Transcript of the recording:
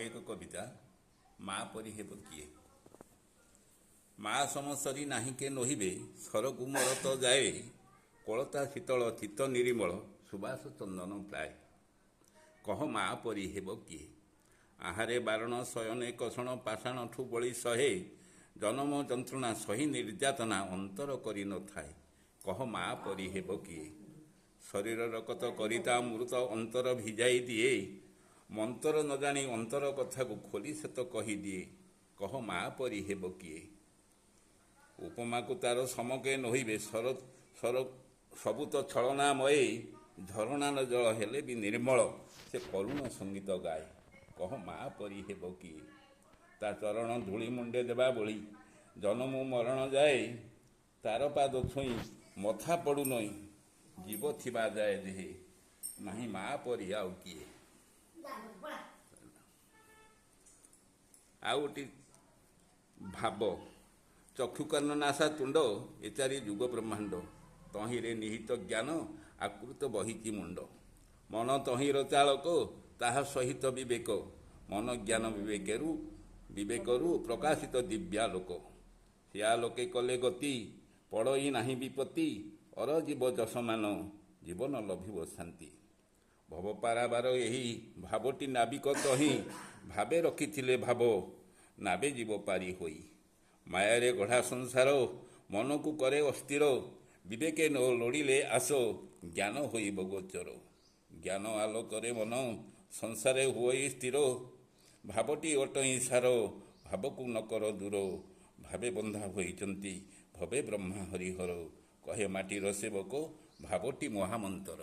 एक कविता माँ परी हेब किए। माँ समसरी नाही के नोहिबे सरकु मोर तो जाए कोलता शीतल चित्त निरिमल सुबास चंदन प्राय। कह माँ परी हेब किए आहारे बारण शयने कषण पाषाण ठू बଳି सहे जन्म जंत्रणा सही निर्यातना अंतर करी न थाए। कह माँ परी हेब किए शरीर रकत करिता मृत अंतर भिजाई दिए मंतर न जानी अंतर कथा को खोली से तो कही दिए। कह माँ परी हेब किए उपमा को तार समके नहिबे सर सर सबु तो छलनामये झरणा न जल हेले भी निर्मल से करुण संगीत गाए। कह माँ परी हेब किए ता चरण धूली मुंडे देवा बଳି जन्म मरण जाए तार पाद छुई मथा पड़ू नई जीव थिबा जाए देहे नहीं माँ परी आउ किए। आउ गोटी भाव चक्षु कर्ण नासा तुंड एचारी जुग ब्रह्मांड तहिरे निहित ज्ञान आकृत बहिची मुंड मन तहिर चालक ताहा सहित विवेक मन ज्ञान विवेकरू प्रकाशित दिव्यालोक सियालोके कले गति पड़ई नाही विपत्ति अर जीव जसमान जीवन लभिब शांति। भव पाराबार यही भावटी नाविक तही भावे रखिथिले भाव नावे जीव पारी होई मायारे गढ़ा संसार मन को करे अस्थिर विवेके न लोड़िले आस ज्ञान होइब गोचर ज्ञान आलोकरे मन संसारे हुई स्थिर भावटी अटई सार भाव को न कर दूर भावे बंधा होइचंती भवे ब्रह्मा हरिहर कहे माटीर सेवक भावटी महामंतर।